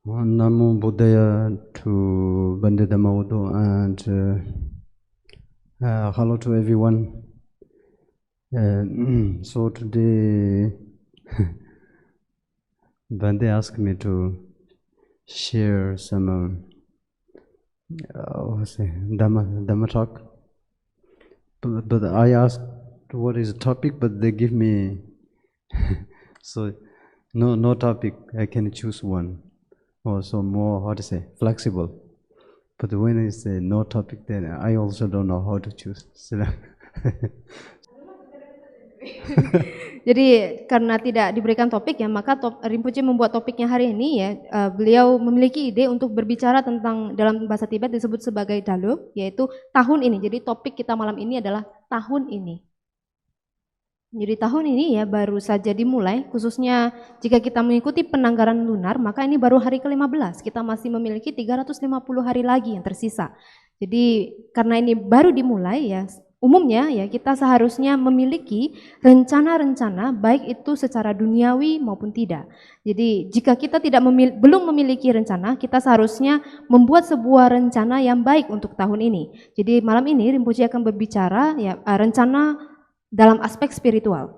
Namo Buddhaya to Bandita Maudo and hello to everyone. So today Bande asked me to share some Dhamma talk, but I asked what is the topic, but they give me so no topic. I can choose one. Also more, how to say, flexible. But when I say no topic, then I also don't know how to choose. Jadi karena tidak diberikan topik ya, maka Rinpoche membuat topiknya hari ini ya. Beliau memiliki ide untuk berbicara tentang, dalam bahasa Tibet disebut sebagai Dalu, yaitu tahun ini. Jadi topik kita malam ini adalah tahun ini. Jadi tahun ini ya baru saja dimulai, khususnya jika kita mengikuti penanggaran lunar, maka ini baru hari ke-15. Kita masih memiliki 350 hari lagi yang tersisa. Jadi karena ini baru dimulai ya, umumnya ya kita seharusnya memiliki rencana-rencana baik itu secara duniawi maupun tidak. Jadi jika kita belum memiliki rencana, kita seharusnya membuat sebuah rencana yang baik untuk tahun ini. Jadi malam ini Rinpoche akan berbicara ya rencana dalam aspek spiritual.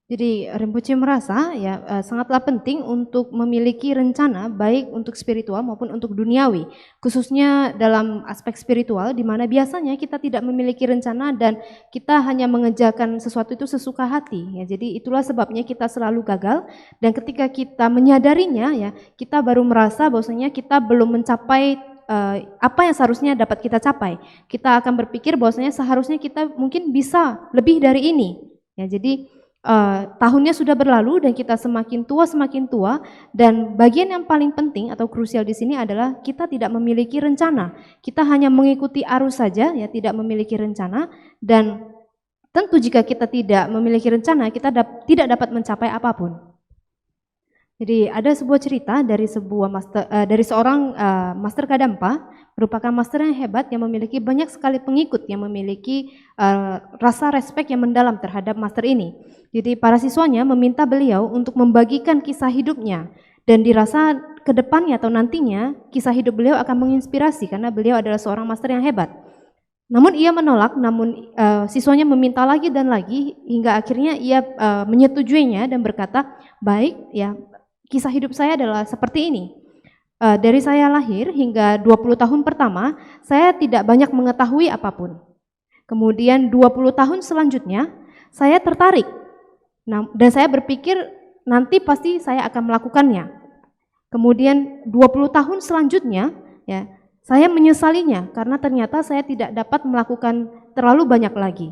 Jadi Rinpoche merasa ya sangatlah penting untuk memiliki rencana baik untuk spiritual maupun untuk duniawi, khususnya dalam aspek spiritual di mana biasanya kita tidak memiliki rencana dan kita hanya mengerjakan sesuatu itu sesuka hati ya. Jadi itulah sebabnya kita selalu gagal, dan ketika kita menyadarinya ya kita baru merasa bahwasanya kita belum mencapai apa yang seharusnya dapat kita capai. Kita akan berpikir bahwasanya seharusnya kita mungkin bisa lebih dari ini ya. Jadi tahunnya sudah berlalu dan kita semakin tua, dan bagian yang paling penting atau krusial di sini adalah kita tidak memiliki rencana. Kita hanya mengikuti arus saja ya, tidak memiliki rencana, dan tentu jika kita tidak memiliki rencana kita tidak dapat mencapai apapun. Jadi ada sebuah cerita dari seorang Master Kadampa, merupakan master yang hebat yang memiliki banyak sekali pengikut, yang memiliki rasa respek yang mendalam terhadap master ini. Jadi para siswanya meminta beliau untuk membagikan kisah hidupnya, dan dirasa ke depannya atau nantinya kisah hidup beliau akan menginspirasi karena beliau adalah seorang master yang hebat. Namun ia menolak, siswanya meminta lagi dan lagi hingga akhirnya ia menyetujuinya dan berkata, baik ya, kisah hidup saya adalah seperti ini. Dari saya lahir hingga 20 tahun pertama, saya tidak banyak mengetahui apapun. Kemudian 20 tahun selanjutnya, saya tertarik. Dan saya berpikir nanti pasti saya akan melakukannya. Kemudian 20 tahun selanjutnya, ya, saya menyesalinya karena ternyata saya tidak dapat melakukan terlalu banyak lagi.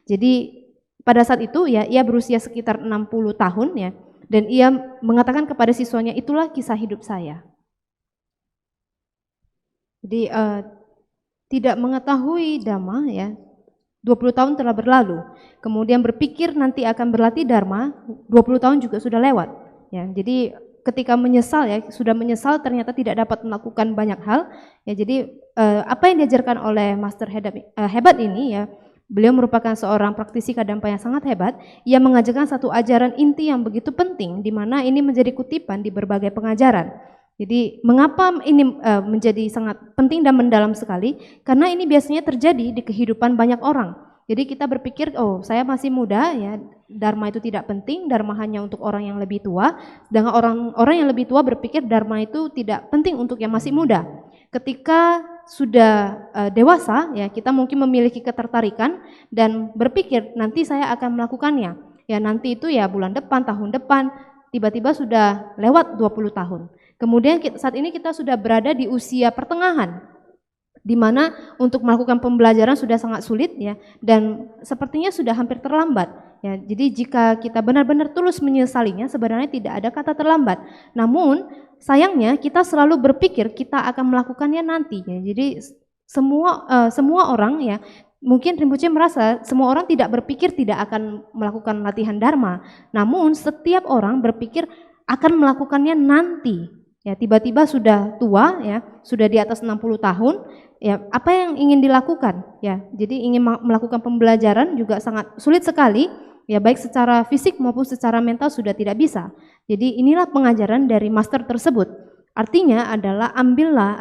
Jadi pada saat itu ya, ia berusia sekitar 60 tahun ya. Dan ia mengatakan kepada siswanya, itulah kisah hidup saya. Jadi tidak mengetahui Dhamma ya, 20 tahun telah berlalu. Kemudian berpikir nanti akan berlatih Dharma, 20 tahun juga sudah lewat. Ya, jadi ketika menyesal ya, sudah menyesal ternyata tidak dapat melakukan banyak hal. Ya, jadi apa yang diajarkan oleh Master hebat ini ya, beliau merupakan seorang praktisi Kadampa yang sangat hebat. Ia mengajarkan satu ajaran inti yang begitu penting, di mana ini menjadi kutipan di berbagai pengajaran. Jadi mengapa ini menjadi sangat penting dan mendalam sekali? Karena ini biasanya terjadi di kehidupan banyak orang. Jadi kita berpikir, oh saya masih muda ya, Dharma itu tidak penting, Dharma hanya untuk orang yang lebih tua. Sedangkan orang-orang yang lebih tua berpikir Dharma itu tidak penting untuk yang masih muda. Ketika sudah dewasa ya, kita mungkin memiliki ketertarikan dan berpikir nanti saya akan melakukannya. Ya nanti itu ya bulan depan, tahun depan, tiba-tiba sudah lewat 20 tahun. Kemudian saat ini kita sudah berada di usia pertengahan, di mana untuk melakukan pembelajaran sudah sangat sulit ya, dan sepertinya sudah hampir terlambat. Ya, jadi jika kita benar-benar tulus menyesalinya, sebenarnya tidak ada kata terlambat. Namun sayangnya kita selalu berpikir kita akan melakukannya nanti. Ya. Jadi semua orang ya, mungkin Rinpoche merasa semua orang tidak berpikir tidak akan melakukan latihan Dharma. Namun setiap orang berpikir akan melakukannya nanti. Ya, tiba-tiba sudah tua ya, sudah di atas 60 tahun, ya apa yang ingin dilakukan? Ya, jadi ingin melakukan pembelajaran juga sangat sulit sekali. ya baik secara fisik maupun secara mental sudah tidak bisa. Jadi inilah pengajaran dari master tersebut. Artinya adalah ambillah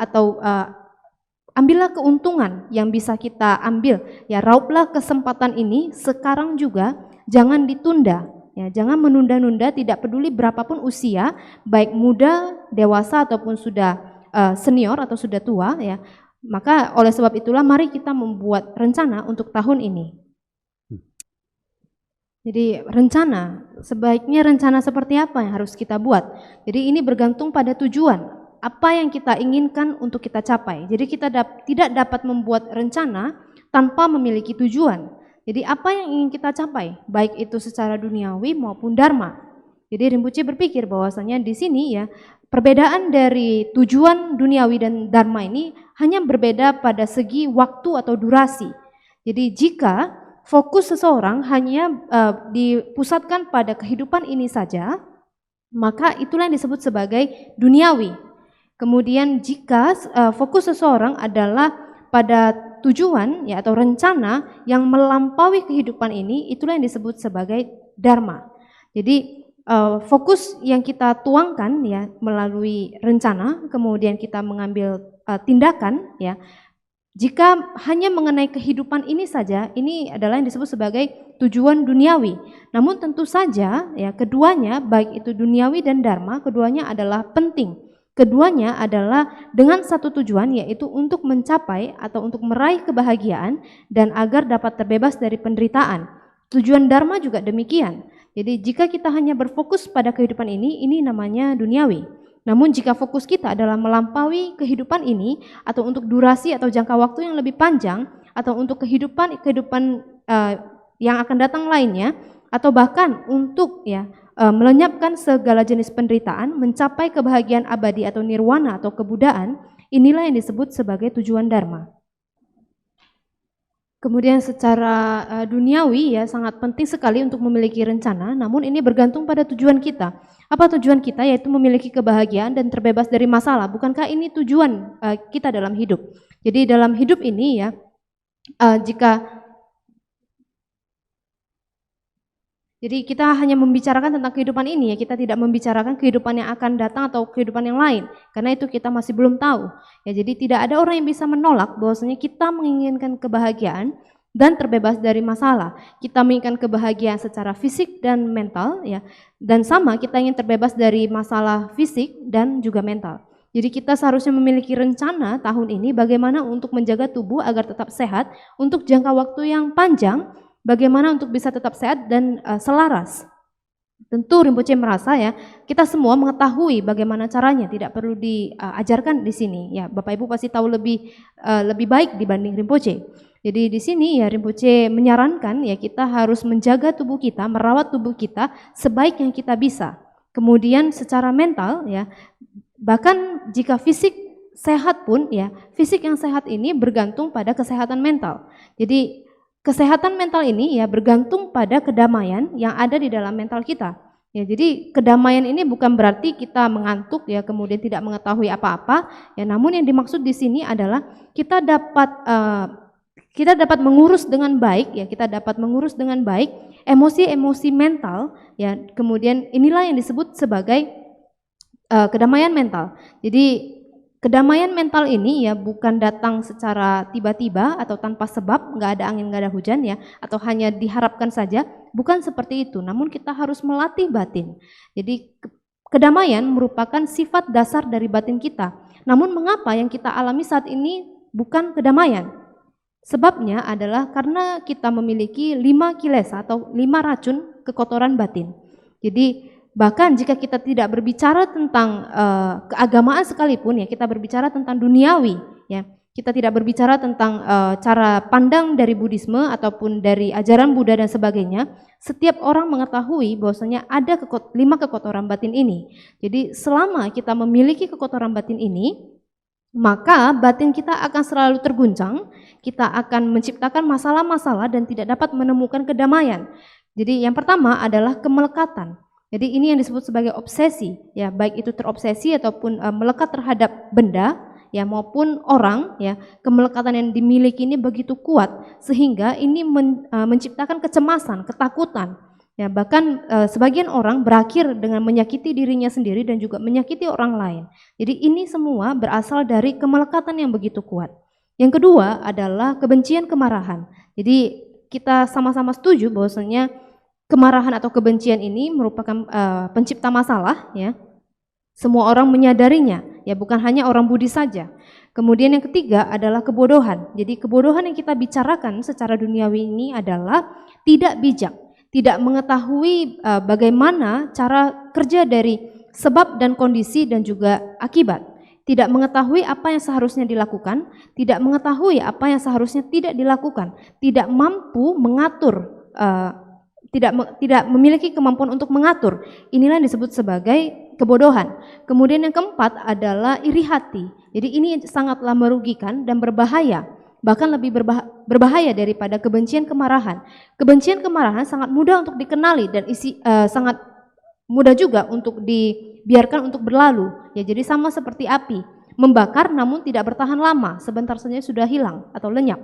keuntungan yang bisa kita ambil, ya rauplah kesempatan ini sekarang juga, jangan ditunda, ya jangan menunda-nunda, tidak peduli berapapun usia, baik muda, dewasa ataupun sudah senior atau sudah tua, ya. Maka oleh sebab itulah mari kita membuat rencana untuk tahun ini. Jadi sebaiknya rencana seperti apa yang harus kita buat. Jadi ini bergantung pada tujuan, apa yang kita inginkan untuk kita capai. Jadi kita tidak dapat membuat rencana tanpa memiliki tujuan. Jadi apa yang ingin kita capai, baik itu secara duniawi maupun dharma. Jadi Rinpoche berpikir bahwasanya di sini ya, perbedaan dari tujuan duniawi dan dharma ini hanya berbeda pada segi waktu atau durasi. Jadi jika fokus seseorang hanya dipusatkan pada kehidupan ini saja, maka itulah yang disebut sebagai duniawi. Kemudian jika fokus seseorang adalah pada tujuan ya atau rencana yang melampaui kehidupan ini, itulah yang disebut sebagai dharma. Jadi fokus yang kita tuangkan ya melalui rencana, kemudian kita mengambil tindakan ya. Jika hanya mengenai kehidupan ini saja, ini adalah yang disebut sebagai tujuan duniawi. Namun tentu saja ya keduanya, baik itu duniawi dan dharma, keduanya adalah penting. Keduanya adalah dengan satu tujuan, yaitu untuk mencapai atau untuk meraih kebahagiaan dan agar dapat terbebas dari penderitaan. Tujuan dharma juga demikian. Jadi jika kita hanya berfokus pada kehidupan ini namanya duniawi. Namun jika fokus kita adalah melampaui kehidupan ini atau untuk durasi atau jangka waktu yang lebih panjang atau untuk kehidupan yang akan datang lainnya atau bahkan untuk melenyapkan segala jenis penderitaan, mencapai kebahagiaan abadi atau nirwana atau kebudaan, inilah yang disebut sebagai tujuan dharma. Kemudian secara duniawi ya sangat penting sekali untuk memiliki rencana, namun ini bergantung pada tujuan kita. Apa tujuan kita? Yaitu memiliki kebahagiaan dan terbebas dari masalah. Bukankah ini tujuan kita dalam hidup? Jadi dalam hidup ini ya, jadi kita hanya membicarakan tentang kehidupan ini ya, kita tidak membicarakan kehidupan yang akan datang atau kehidupan yang lain, karena itu kita masih belum tahu. Ya, jadi tidak ada orang yang bisa menolak bahwasanya kita menginginkan kebahagiaan dan terbebas dari masalah. Kita menginginkan kebahagiaan secara fisik dan mental ya, dan sama kita ingin terbebas dari masalah fisik dan juga mental. Jadi kita seharusnya memiliki rencana tahun ini bagaimana untuk menjaga tubuh agar tetap sehat untuk jangka waktu yang panjang. Bagaimana untuk bisa tetap sehat dan selaras. Tentu Rinpoche merasa ya, kita semua mengetahui bagaimana caranya, tidak perlu diajarkan di sini. Ya, Bapak Ibu pasti tahu lebih baik dibanding Rinpoche. Jadi di sini ya Rinpoche menyarankan ya kita harus menjaga tubuh kita, merawat tubuh kita sebaik yang kita bisa. Kemudian secara mental ya, bahkan jika fisik sehat pun ya, fisik yang sehat ini bergantung pada kesehatan mental. Jadi kesehatan mental ini ya bergantung pada kedamaian yang ada di dalam mental kita. Ya, jadi kedamaian ini bukan berarti kita mengantuk ya kemudian tidak mengetahui apa-apa. Ya, namun yang dimaksud di sini adalah kita dapat mengurus dengan baik ya, kita dapat mengurus dengan baik emosi-emosi mental ya. Kemudian inilah yang disebut sebagai kedamaian mental. Jadi kedamaian mental ini ya bukan datang secara tiba-tiba atau tanpa sebab, nggak ada angin, nggak ada hujan ya, atau hanya diharapkan saja, bukan seperti itu. Namun kita harus melatih batin. Jadi kedamaian merupakan sifat dasar dari batin kita. Namun mengapa yang kita alami saat ini bukan kedamaian? Sebabnya adalah karena kita memiliki 5 kilesa atau 5 racun kekotoran batin. Jadi bahkan jika kita tidak berbicara tentang keagamaan sekalipun ya, kita berbicara tentang duniawi ya. Kita tidak berbicara tentang cara pandang dari Buddhisme ataupun dari ajaran Buddha dan sebagainya. Setiap orang mengetahui bahwasanya ada 5 kekotoran batin ini. Jadi selama kita memiliki kekotoran batin ini, maka batin kita akan selalu terguncang, kita akan menciptakan masalah-masalah dan tidak dapat menemukan kedamaian. Jadi yang pertama adalah kemelekatan. Jadi ini yang disebut sebagai obsesi, ya baik itu terobsesi ataupun melekat terhadap benda, ya maupun orang, ya kemelekatan yang dimiliki ini begitu kuat sehingga ini menciptakan kecemasan, ketakutan. Ya, bahkan sebagian orang berakhir dengan menyakiti dirinya sendiri dan juga menyakiti orang lain. Jadi ini semua berasal dari kemelekatan yang begitu kuat. Yang kedua adalah kebencian kemarahan. Jadi kita sama-sama setuju bahwasanya kemarahan atau kebencian ini merupakan pencipta masalah, ya. Semua orang menyadarinya, ya, bukan hanya orang budi saja. Kemudian yang ketiga adalah kebodohan. Jadi kebodohan yang kita bicarakan secara duniawi ini adalah tidak bijak, tidak mengetahui bagaimana cara kerja dari sebab dan kondisi dan juga akibat. Tidak mengetahui apa yang seharusnya dilakukan, tidak mengetahui apa yang seharusnya tidak dilakukan, tidak mampu mengatur, tidak memiliki kemampuan untuk mengatur. Inilah yang disebut sebagai kebodohan. Kemudian yang keempat adalah iri hati. Jadi ini sangatlah merugikan dan berbahaya, bahkan lebih berbahaya daripada kebencian kemarahan. Kebencian kemarahan sangat mudah untuk dikenali dan sangat mudah juga untuk dibiarkan untuk berlalu. Ya, jadi sama seperti api, membakar namun tidak bertahan lama, sebentar saja sudah hilang atau lenyap.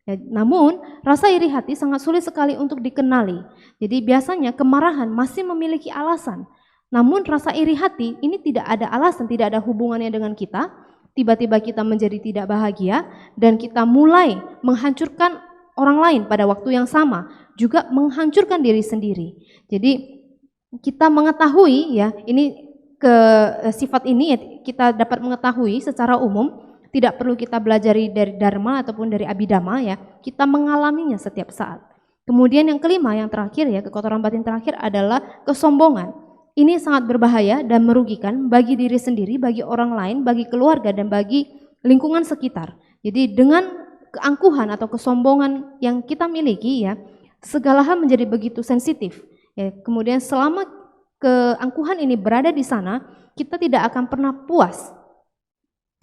Ya, namun rasa iri hati sangat sulit sekali untuk dikenali. Jadi biasanya kemarahan masih memiliki alasan. Namun rasa iri hati ini tidak ada alasan, tidak ada hubungannya dengan kita. Tiba-tiba kita menjadi tidak bahagia dan kita mulai menghancurkan orang lain pada waktu yang sama, juga menghancurkan diri sendiri. Jadi kita mengetahui, ya, ini sifat ini ya, kita dapat mengetahui secara umum, tidak perlu kita belajari dari Dharma ataupun dari Abhidhamma, ya. Kita mengalaminya setiap saat. Kemudian yang kelima, yang terakhir, ya, kekotoran batin terakhir adalah kesombongan. Ini sangat berbahaya dan merugikan bagi diri sendiri, bagi orang lain, bagi keluarga, dan bagi lingkungan sekitar. Jadi dengan keangkuhan atau kesombongan yang kita miliki, ya, segala hal menjadi begitu sensitif. Ya, kemudian selama keangkuhan ini berada di sana, kita tidak akan pernah puas.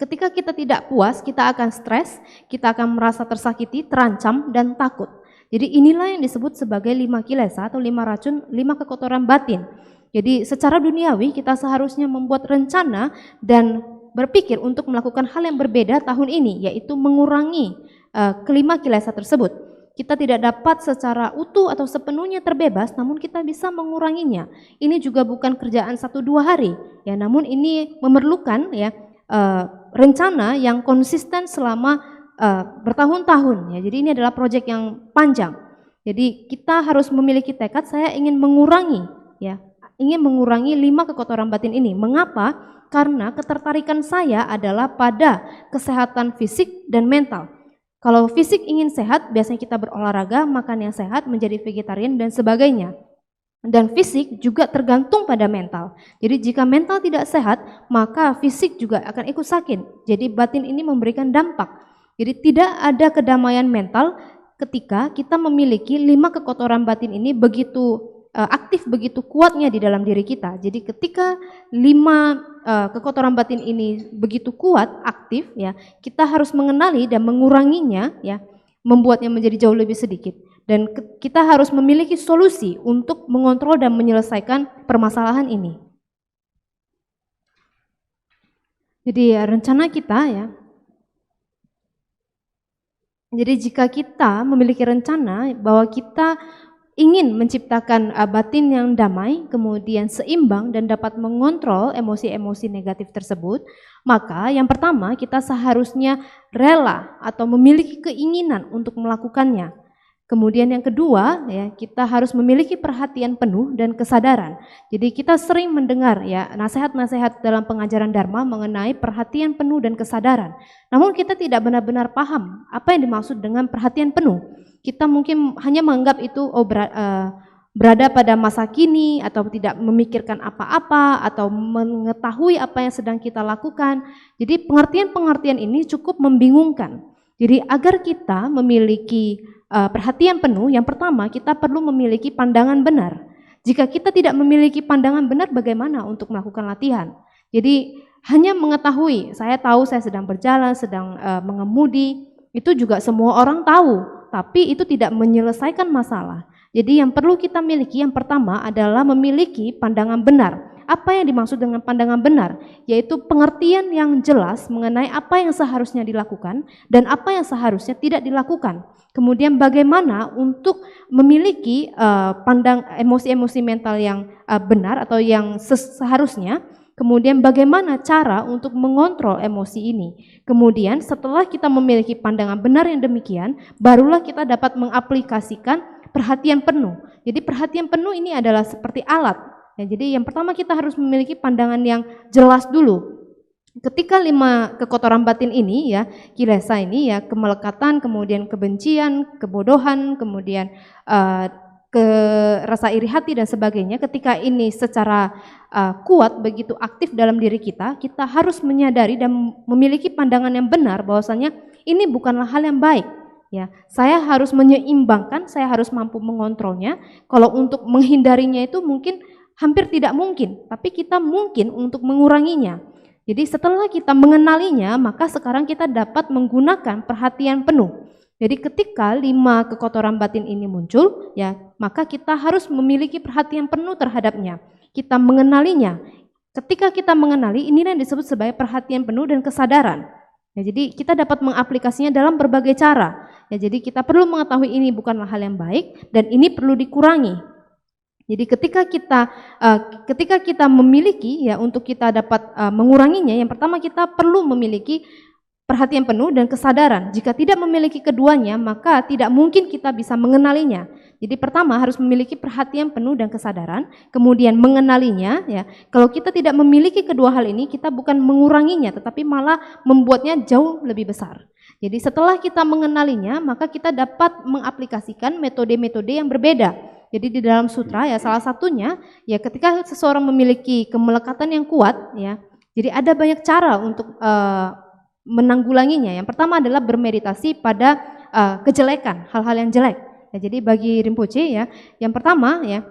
Ketika kita tidak puas, kita akan stres, kita akan merasa tersakiti, terancam, dan takut. Jadi inilah yang disebut sebagai 5 kilesa atau 5 racun, 5 kekotoran batin. Jadi secara duniawi kita seharusnya membuat rencana dan berpikir untuk melakukan hal yang berbeda tahun ini, yaitu mengurangi kelima kilesa tersebut. Kita tidak dapat secara utuh atau sepenuhnya terbebas, namun kita bisa menguranginya. Ini juga bukan kerjaan 1-2 hari, ya, namun ini memerlukan, ya, rencana yang konsisten selama bertahun-tahun, ya. Jadi ini adalah proyek yang panjang. Jadi kita harus memiliki tekad, saya ingin mengurangi, ya, ingin mengurangi 5 kekotoran batin ini. Mengapa? Karena ketertarikan saya adalah pada kesehatan fisik dan mental. Kalau fisik ingin sehat, biasanya kita berolahraga, makan yang sehat, menjadi vegetarian, dan sebagainya. Dan fisik juga tergantung pada mental. Jadi jika mental tidak sehat, maka fisik juga akan ikut sakit. Jadi batin ini memberikan dampak. Jadi tidak ada kedamaian mental ketika kita memiliki 5 kekotoran batin ini begitu aktif, begitu kuatnya di dalam diri kita. Jadi ketika 5 kekotoran batin ini begitu kuat, aktif, ya, kita harus mengenali dan menguranginya, ya, membuatnya menjadi jauh lebih sedikit. Dan kita harus memiliki solusi untuk mengontrol dan menyelesaikan permasalahan ini. Jadi rencana kita, ya. Jadi jika kita memiliki rencana bahwa kita ingin menciptakan batin yang damai, kemudian seimbang dan dapat mengontrol emosi-emosi negatif tersebut, maka yang pertama kita seharusnya rela atau memiliki keinginan untuk melakukannya. Kemudian yang kedua, ya, kita harus memiliki perhatian penuh dan kesadaran. Jadi kita sering mendengar, ya, nasihat-nasihat dalam pengajaran Dharma mengenai perhatian penuh dan kesadaran. Namun kita tidak benar-benar paham apa yang dimaksud dengan perhatian penuh. Kita mungkin hanya menganggap itu berada pada masa kini, atau tidak memikirkan apa-apa, atau mengetahui apa yang sedang kita lakukan. Jadi pengertian-pengertian ini cukup membingungkan. Jadi agar kita memiliki perhatian penuh, yang pertama kita perlu memiliki pandangan benar. Jika kita tidak memiliki pandangan benar, bagaimana untuk melakukan latihan? Jadi hanya mengetahui, saya tahu saya sedang berjalan, sedang mengemudi, itu juga semua orang tahu, tapi itu tidak menyelesaikan masalah. Jadi yang perlu kita miliki yang pertama adalah memiliki pandangan benar. apa yang dimaksud dengan pandangan benar, yaitu pengertian yang jelas mengenai apa yang seharusnya dilakukan dan apa yang seharusnya tidak dilakukan. Kemudian bagaimana untuk memiliki emosi-emosi mental yang benar atau yang seharusnya. Kemudian bagaimana cara untuk mengontrol emosi ini. Kemudian setelah kita memiliki pandangan benar yang demikian, barulah kita dapat mengaplikasikan perhatian penuh. Jadi perhatian penuh ini adalah seperti alat. Ya, jadi yang pertama kita harus memiliki pandangan yang jelas dulu. Ketika 5 kekotoran batin ini ya, kilesa ini ya, kemelekatan, kemudian kebencian, kebodohan, kemudian ke rasa iri hati dan sebagainya, ketika ini secara kuat begitu aktif dalam diri kita, kita harus menyadari dan memiliki pandangan yang benar bahwasanya ini bukanlah hal yang baik. Ya, saya harus menyeimbangkan, saya harus mampu mengontrolnya. Kalau untuk menghindarinya itu mungkin hampir tidak mungkin, tapi kita mungkin untuk menguranginya. Jadi setelah kita mengenalinya, maka sekarang kita dapat menggunakan perhatian penuh. Jadi ketika 5 kekotoran batin ini muncul, ya, maka kita harus memiliki perhatian penuh terhadapnya. Kita mengenalinya. Ketika kita mengenali, inilah yang disebut sebagai perhatian penuh dan kesadaran. Ya, jadi kita dapat mengaplikasinya dalam berbagai cara. Ya, jadi kita perlu mengetahui ini bukanlah hal yang baik dan ini perlu dikurangi. Jadi ketika kita memiliki ya untuk kita dapat menguranginya, yang pertama kita perlu memiliki perhatian penuh dan kesadaran. Jika tidak memiliki keduanya, maka tidak mungkin kita bisa mengenalinya. Jadi pertama harus memiliki perhatian penuh dan kesadaran, kemudian mengenalinya. Ya, kalau kita tidak memiliki kedua hal ini, kita bukan menguranginya, tetapi malah membuatnya jauh lebih besar. Jadi setelah kita mengenalinya, maka kita dapat mengaplikasikan metode-metode yang berbeda. Jadi di dalam sutra ya salah satunya ya ketika seseorang memiliki kemelekatan yang kuat ya, jadi ada banyak cara untuk menanggulanginya. Yang pertama adalah bermeditasi pada kejelekan, hal-hal yang jelek. Ya, jadi bagi Rinpoche ya, yang pertama ya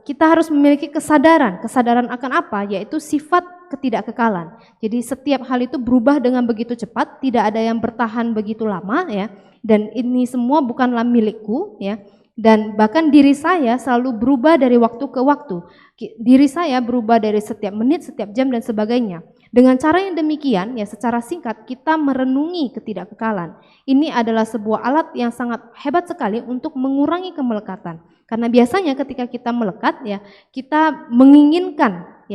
kita harus memiliki kesadaran akan apa? Yaitu sifat ketidakkekalan. Jadi setiap hal itu berubah dengan begitu cepat, tidak ada yang bertahan begitu lama ya. Dan ini semua bukanlah milikku ya. Dan bahkan diri saya selalu berubah dari waktu ke waktu. Diri saya berubah dari setiap menit, setiap jam dan sebagainya. Dengan cara yang demikian, ya secara singkat kita merenungi ketidakkekalan. Ini adalah sebuah alat yang sangat hebat sekali untuk mengurangi kemelekatan. Karena biasanya ketika kita melekat, ya kita menginginkan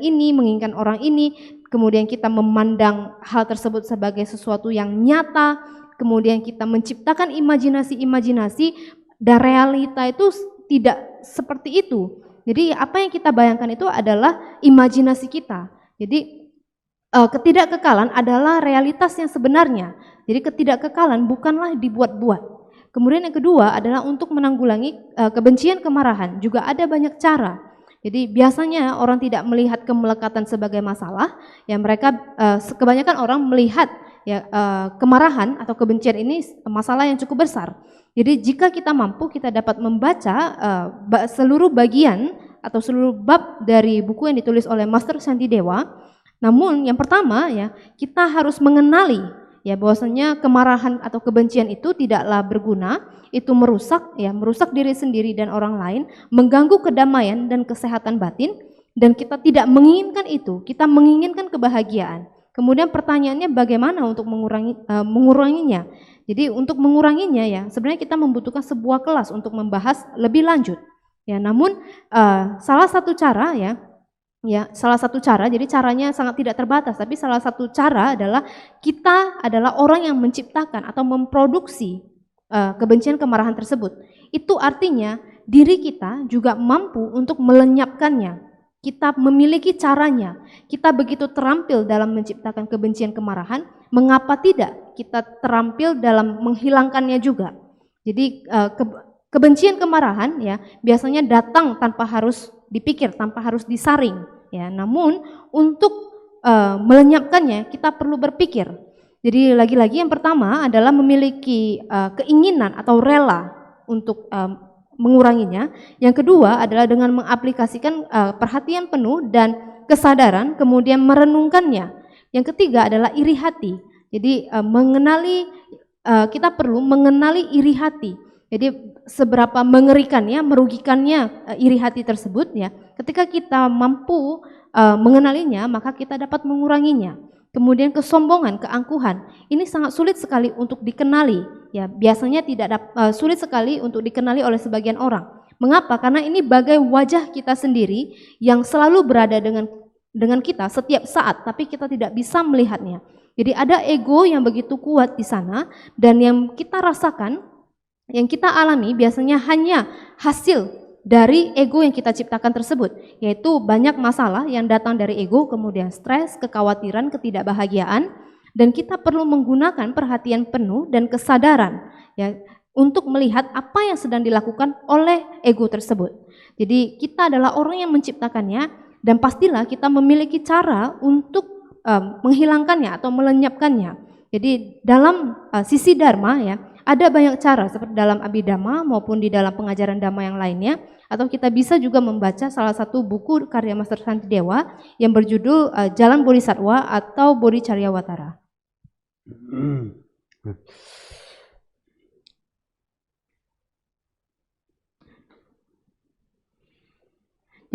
ini, menginginkan orang ini, kemudian kita memandang hal tersebut sebagai sesuatu yang nyata, kemudian kita menciptakan imajinasi-imajinasi, dan realita itu tidak seperti itu. Jadi apa yang kita bayangkan itu adalah imajinasi kita. Jadi ketidakkekalan adalah realitas yang sebenarnya. Jadi ketidakkekalan bukanlah dibuat-buat. Kemudian yang kedua adalah untuk menanggulangi kebencian, kemarahan. Juga ada banyak cara. Jadi biasanya orang tidak melihat kemelekatan sebagai masalah. Ya mereka kebanyakan orang melihat ya kemarahan atau kebencian ini masalah yang cukup besar. Jadi jika kita mampu, kita dapat membaca seluruh bagian atau seluruh bab dari buku yang ditulis oleh Master Shantidewa. Namun yang pertama ya kita harus mengenali ya bahwasanya kemarahan atau kebencian itu tidaklah berguna, itu merusak diri sendiri dan orang lain, mengganggu kedamaian dan kesehatan batin, dan kita tidak menginginkan itu, kita menginginkan kebahagiaan. Kemudian pertanyaannya bagaimana untuk menguranginya? Jadi untuk menguranginya ya sebenarnya kita membutuhkan sebuah kelas untuk membahas lebih lanjut. Ya, namun salah satu cara jadi caranya sangat tidak terbatas, tapi salah satu cara adalah kita adalah orang yang menciptakan atau memproduksi kebencian kemarahan tersebut. Itu artinya diri kita juga mampu untuk melenyapkannya. Kita memiliki caranya, kita begitu terampil dalam menciptakan kebencian kemarahan, mengapa tidak kita terampil dalam menghilangkannya juga. Jadi kebencian kemarahan ya biasanya datang tanpa harus dipikir, tanpa harus disaring ya. Namun untuk melenyapkannya kita perlu berpikir. Jadi lagi-lagi yang pertama adalah memiliki keinginan atau rela untuk menguranginya. Yang kedua adalah dengan mengaplikasikan perhatian penuh dan kesadaran, kemudian merenungkannya. Yang ketiga adalah iri hati. Jadi kita perlu mengenali iri hati. Jadi seberapa mengerikannya, merugikannya iri hati tersebut ya. Ketika kita mampu mengenalinya, maka kita dapat menguranginya. Kemudian kesombongan, keangkuhan, ini sangat sulit sekali untuk dikenali. Ya, biasanya sulit sekali untuk dikenali oleh sebagian orang. Mengapa? Karena ini bagai wajah kita sendiri yang selalu berada dengan kita setiap saat, tapi kita tidak bisa melihatnya. Jadi ada ego yang begitu kuat di sana, dan yang kita rasakan, yang kita alami biasanya hanya hasil dari ego yang kita ciptakan tersebut, yaitu banyak masalah yang datang dari ego, kemudian stres, kekhawatiran, ketidakbahagiaan, dan kita perlu menggunakan perhatian penuh dan kesadaran ya untuk melihat apa yang sedang dilakukan oleh ego tersebut. Jadi kita adalah orang yang menciptakannya, dan pastilah kita memiliki cara untuk menghilangkannya atau melenyapkannya. Jadi dalam sisi dharma ya, ada banyak cara seperti dalam Abhidhamma maupun di dalam pengajaran dhamma yang lainnya, atau kita bisa juga membaca salah satu buku karya Master Santidewa yang berjudul Jalan Bodhisattva atau Bodhicaryawatara.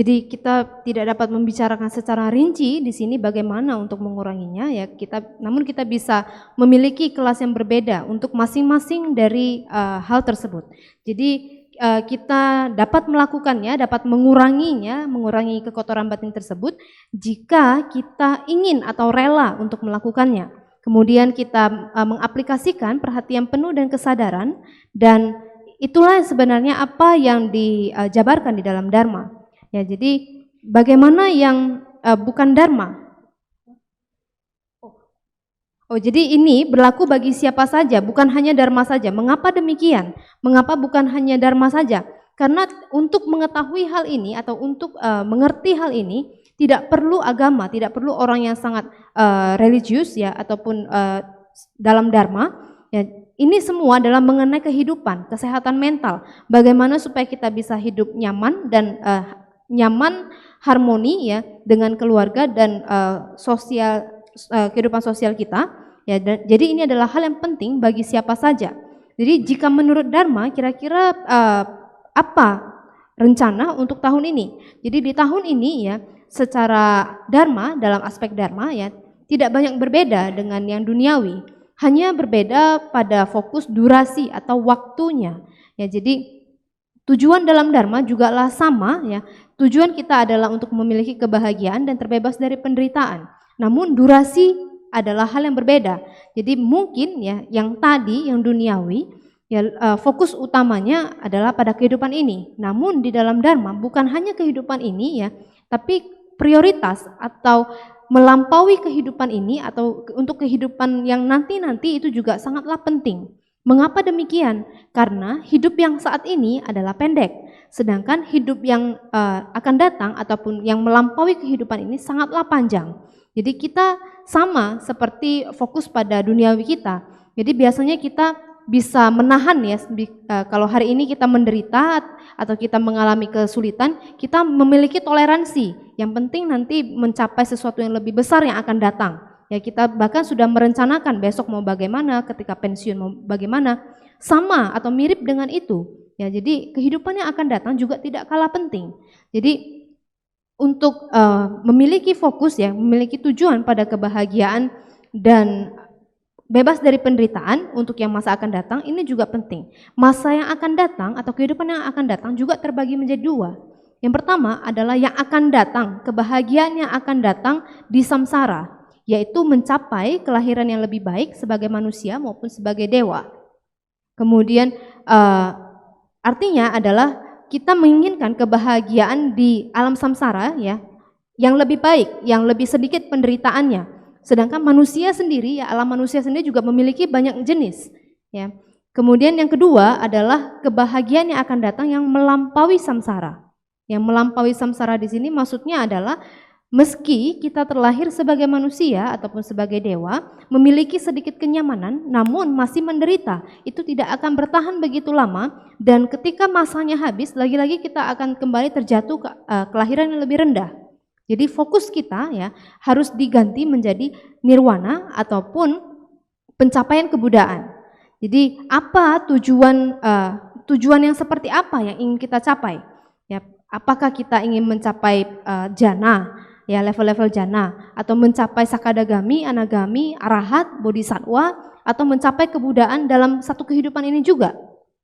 Jadi kita tidak dapat membicarakan secara rinci di sini bagaimana untuk menguranginya ya. Namun kita bisa memiliki kelas yang berbeda untuk masing-masing dari hal tersebut. Jadi kita dapat melakukannya, dapat mengurangi kekotoran batin tersebut jika kita ingin atau rela untuk melakukannya. Kemudian kita mengaplikasikan perhatian penuh dan kesadaran, dan itulah sebenarnya apa yang dijabarkan di dalam Dharma. Ya, jadi bagaimana yang bukan dharma? Jadi ini berlaku bagi siapa saja, bukan hanya dharma saja. Mengapa demikian? Mengapa bukan hanya dharma saja? Karena untuk mengetahui hal ini atau untuk mengerti hal ini tidak perlu agama, tidak perlu orang yang sangat religius ya ataupun dalam dharma. Ya, ini semua adalah mengenai kehidupan, kesehatan mental. Bagaimana supaya kita bisa hidup nyaman dan nyaman, harmoni ya dengan keluarga dan kehidupan sosial kita ya. Jadi ini adalah hal yang penting bagi siapa saja. Jadi jika menurut Dharma kira-kira apa rencana untuk tahun ini? Jadi di tahun ini ya secara Dharma, dalam aspek Dharma ya tidak banyak berbeda dengan yang duniawi, hanya berbeda pada fokus durasi atau waktunya ya. Jadi tujuan dalam Dharma juga lah sama ya. Tujuan kita adalah untuk memiliki kebahagiaan dan terbebas dari penderitaan. Namun durasi adalah hal yang berbeda. Jadi mungkin ya yang tadi yang duniawi ya fokus utamanya adalah pada kehidupan ini. Namun di dalam Dharma bukan hanya kehidupan ini ya, tapi prioritas atau melampaui kehidupan ini atau untuk kehidupan yang nanti-nanti itu juga sangatlah penting. Mengapa demikian? Karena hidup yang saat ini adalah pendek, sedangkan hidup yang akan datang ataupun yang melampaui kehidupan ini sangatlah panjang. Jadi kita sama seperti fokus pada duniawi kita. Jadi biasanya kita bisa menahan ya, kalau hari ini kita menderita atau kita mengalami kesulitan, kita memiliki toleransi. Yang penting nanti mencapai sesuatu yang lebih besar yang akan datang. Ya kita bahkan sudah merencanakan besok mau bagaimana, ketika pensiun mau bagaimana, sama atau mirip dengan itu. Ya jadi kehidupan yang akan datang juga tidak kalah penting. Jadi untuk memiliki fokus ya, memiliki tujuan pada kebahagiaan dan bebas dari penderitaan untuk yang masa akan datang ini juga penting. Masa yang akan datang atau kehidupan yang akan datang juga terbagi menjadi dua. Yang pertama adalah yang akan datang, kebahagiaan yang akan datang di samsara, yaitu mencapai kelahiran yang lebih baik sebagai manusia maupun sebagai dewa. Kemudian artinya adalah kita menginginkan kebahagiaan di alam samsara ya, yang lebih baik, yang lebih sedikit penderitaannya. Sedangkan manusia sendiri ya, alam manusia sendiri juga memiliki banyak jenis ya. Kemudian yang kedua adalah kebahagiaan yang akan datang yang melampaui samsara. Yang melampaui samsara di sini maksudnya adalah meski kita terlahir sebagai manusia ataupun sebagai dewa, memiliki sedikit kenyamanan, namun masih menderita, itu tidak akan bertahan begitu lama, dan ketika masanya habis, lagi-lagi kita akan kembali terjatuh ke kelahiran yang lebih rendah. Jadi fokus kita ya harus diganti menjadi nirwana ataupun pencapaian kebudaan. Jadi apa tujuan yang seperti apa yang ingin kita capai. Ya, apakah kita ingin mencapai jana, ya level-level jana, atau mencapai sakadagami, anagami, arahat, bodhisatwa, atau mencapai kebudaan dalam satu kehidupan ini juga.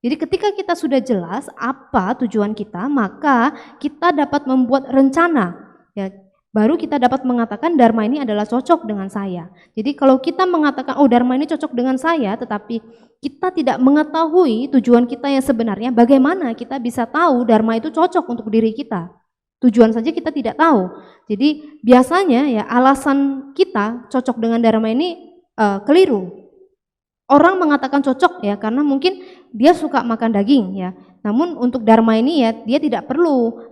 Jadi ketika kita sudah jelas apa tujuan kita, maka kita dapat membuat rencana. Ya, baru kita dapat mengatakan dharma ini adalah cocok dengan saya. Jadi kalau kita mengatakan, oh dharma ini cocok dengan saya, tetapi kita tidak mengetahui tujuan kita yang sebenarnya, bagaimana kita bisa tahu dharma itu cocok untuk diri kita? Tujuan saja kita tidak tahu. Jadi biasanya ya alasan kita cocok dengan dharma ini keliru. Orang mengatakan cocok ya karena mungkin dia suka makan daging ya. Namun untuk dharma ini ya dia tidak perlu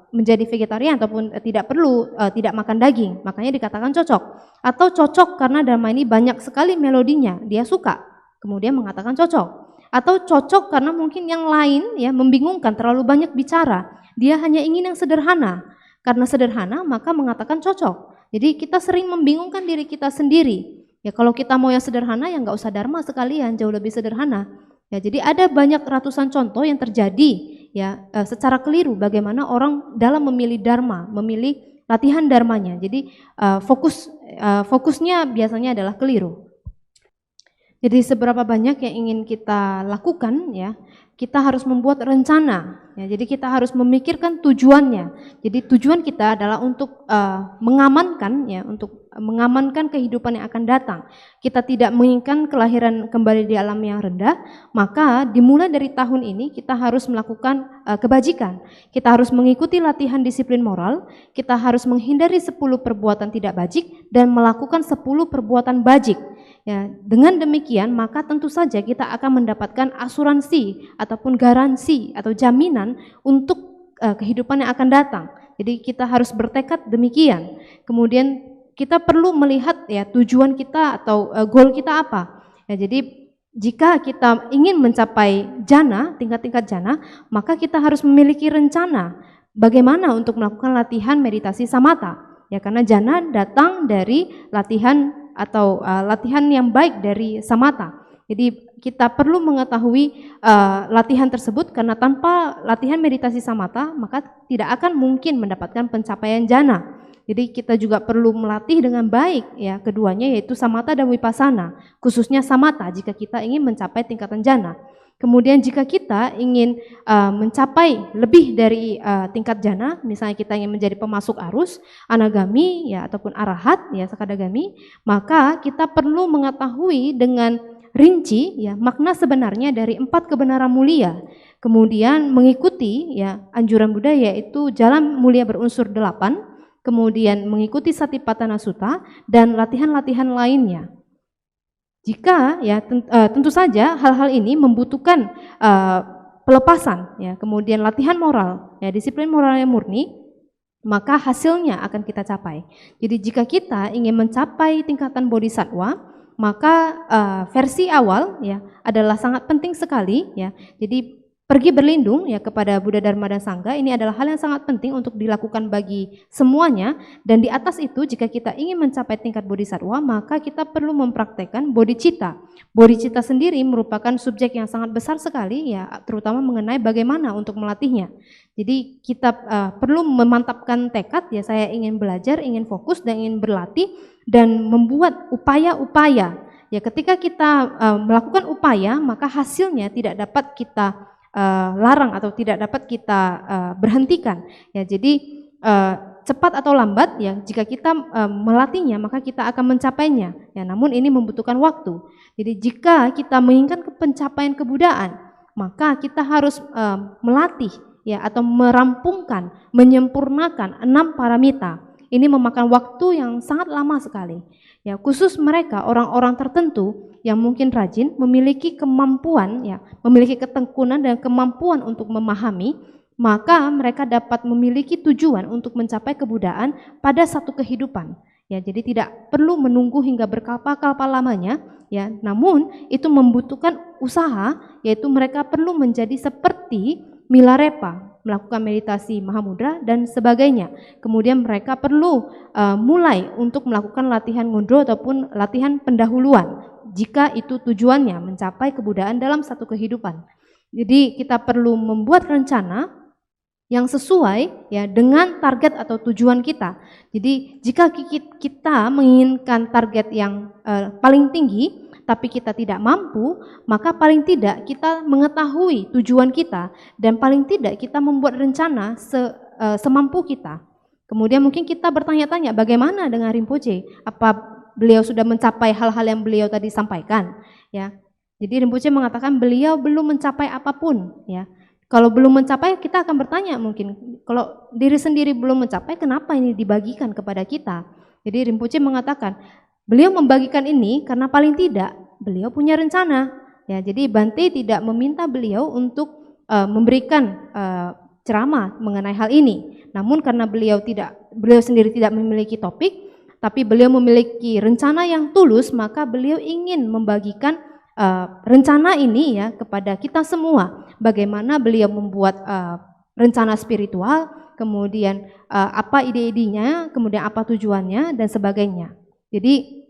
menjadi vegetarian ataupun tidak perlu tidak makan daging. Makanya dikatakan cocok. Atau cocok karena dharma ini banyak sekali melodinya, dia suka. Kemudian mengatakan cocok. Atau cocok karena mungkin yang lain ya membingungkan, terlalu banyak bicara. Dia hanya ingin yang sederhana. Karena sederhana maka mengatakan cocok. Jadi kita sering membingungkan diri kita sendiri. Ya kalau kita mau yang sederhana ya nggak usah dharma sekalian, jauh lebih sederhana. Ya jadi ada banyak ratusan contoh yang terjadi ya secara keliru bagaimana orang dalam memilih dharma, memilih latihan dharmanya. Jadi fokusnya biasanya adalah keliru. Jadi seberapa banyak yang ingin kita lakukan ya, kita harus membuat rencana ya. Jadi kita harus memikirkan tujuannya. Jadi tujuan kita adalah untuk mengamankan ya, untuk mengamankan kehidupan yang akan datang. Kita tidak menginginkan kelahiran kembali di alam yang rendah, maka dimulai dari tahun ini kita harus melakukan kebajikan. Kita harus mengikuti latihan disiplin moral, kita harus menghindari 10 perbuatan tidak bajik dan melakukan 10 perbuatan bajik. Ya, dengan demikian maka tentu saja kita akan mendapatkan asuransi ataupun garansi atau jaminan untuk kehidupan yang akan datang. Jadi kita harus bertekad demikian. Kemudian kita perlu melihat ya tujuan kita atau goal kita apa. Ya, jadi jika kita ingin mencapai jana, tingkat-tingkat jana, maka kita harus memiliki rencana bagaimana untuk melakukan latihan meditasi samatha. Ya, karena jana datang dari latihan atau latihan yang baik dari samatha. Jadi kita perlu mengetahui latihan tersebut karena tanpa latihan meditasi samatha maka tidak akan mungkin mendapatkan pencapaian jana. Jadi kita juga perlu melatih dengan baik ya keduanya yaitu samatha dan vipassana, khususnya samatha jika kita ingin mencapai tingkatan jana. Kemudian jika kita ingin mencapai lebih dari tingkat jana, misalnya kita ingin menjadi pemasuk arus, anagami ya ataupun arahat ya sakadagami, maka kita perlu mengetahui dengan rinci ya makna sebenarnya dari 4 kebenaran mulia. Kemudian mengikuti ya anjuran Buddha yaitu jalan mulia berunsur 8, kemudian mengikuti Satipatthana Sutta dan latihan-latihan lainnya. Jika ya tentu saja hal-hal ini membutuhkan pelepasan ya, kemudian latihan moral ya, disiplin moral yang murni, maka hasilnya akan kita capai. Jadi jika kita ingin mencapai tingkatan bodhisattva, maka versi awal ya adalah sangat penting sekali ya. Jadi pergi berlindung ya kepada Buddha, Dharma dan Sangha ini adalah hal yang sangat penting untuk dilakukan bagi semuanya. Dan di atas itu jika kita ingin mencapai tingkat bodhisattva maka kita perlu mempraktekkan bodhicitta. Bodhicitta sendiri merupakan subjek yang sangat besar sekali ya, terutama mengenai bagaimana untuk melatihnya. Jadi kita perlu memantapkan tekad ya, saya ingin belajar, ingin fokus dan ingin berlatih dan membuat upaya-upaya. Ya ketika kita melakukan upaya maka hasilnya tidak dapat kita larang atau tidak dapat kita berhentikan ya. Jadi cepat atau lambat ya jika kita melatihnya maka kita akan mencapainya ya, namun ini membutuhkan waktu. Jadi jika kita menginginkan pencapaian kebudaan maka kita harus melatih ya atau merampungkan, menyempurnakan 6 paramita. Ini memakan waktu yang sangat lama sekali ya, khusus mereka orang-orang tertentu yang mungkin rajin, memiliki kemampuan ya, memiliki ketekunan dan kemampuan untuk memahami, maka mereka dapat memiliki tujuan untuk mencapai kebudaan pada satu kehidupan ya. Jadi tidak perlu menunggu hingga berkalpa-kalpa lamanya ya, namun itu membutuhkan usaha, yaitu mereka perlu menjadi seperti Milarepa, melakukan meditasi Mahamudra dan sebagainya. Kemudian mereka perlu mulai untuk melakukan latihan ngondro ataupun latihan pendahuluan jika itu tujuannya mencapai kebudaan dalam satu kehidupan. Jadi kita perlu membuat rencana yang sesuai ya dengan target atau tujuan kita. Jadi jika kita menginginkan target yang paling tinggi tapi kita tidak mampu, maka paling tidak kita mengetahui tujuan kita dan paling tidak kita membuat rencana semampu kita. Kemudian mungkin kita bertanya-tanya bagaimana dengan Rinpoche? Apa beliau sudah mencapai hal-hal yang beliau tadi sampaikan? Ya. Jadi Rinpoche mengatakan beliau belum mencapai apapun, ya. Kalau belum mencapai, kita akan bertanya mungkin, kalau diri sendiri belum mencapai, kenapa ini dibagikan kepada kita? Jadi Rinpoche mengatakan, beliau membagikan ini karena paling tidak beliau punya rencana. Ya, jadi Bante tidak meminta beliau untuk memberikan ceramah mengenai hal ini. Namun karena beliau sendiri tidak memiliki topik, tapi beliau memiliki rencana yang tulus, maka beliau ingin membagikan rencana ini ya kepada kita semua. Bagaimana beliau membuat rencana spiritual, kemudian apa ide-idenya, kemudian apa tujuannya dan sebagainya. Jadi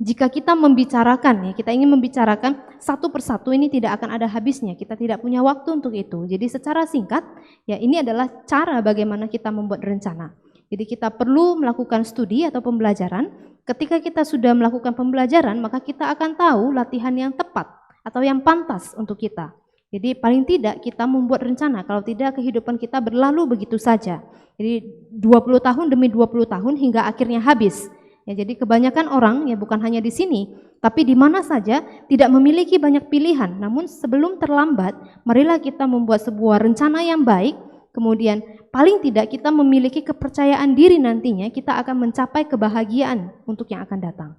jika kita membicarakan ya, kita ingin membicarakan satu persatu, ini tidak akan ada habisnya. Kita tidak punya waktu untuk itu. Jadi secara singkat ya, ini adalah cara bagaimana kita membuat rencana. Jadi kita perlu melakukan studi atau pembelajaran. Ketika kita sudah melakukan pembelajaran, maka kita akan tahu latihan yang tepat atau yang pantas untuk kita. Jadi paling tidak kita membuat rencana, kalau tidak kehidupan kita berlalu begitu saja. Jadi 20 tahun demi 20 tahun hingga akhirnya habis. Ya, jadi kebanyakan orang, ya bukan hanya di sini, tapi di mana saja tidak memiliki banyak pilihan. Namun sebelum terlambat, marilah kita membuat sebuah rencana yang baik, kemudian paling tidak kita memiliki kepercayaan diri nantinya kita akan mencapai kebahagiaan untuk yang akan datang.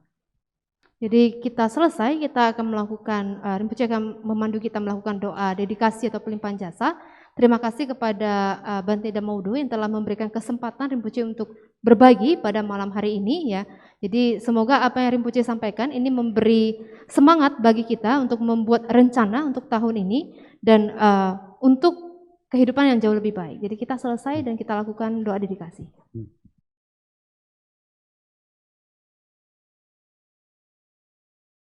Jadi kita selesai, kita akan melakukan, Rinpoche akan memandu kita melakukan doa dedikasi atau pelimpahan jasa. Terima kasih kepada Bante Dhamma Udo yang telah memberikan kesempatan Rinpoche untuk berbagi pada malam hari ini ya. Jadi semoga apa yang Rinpoche sampaikan ini memberi semangat bagi kita untuk membuat rencana untuk tahun ini dan untuk kehidupan yang jauh lebih baik. Jadi kita selesai dan kita lakukan doa dedikasi.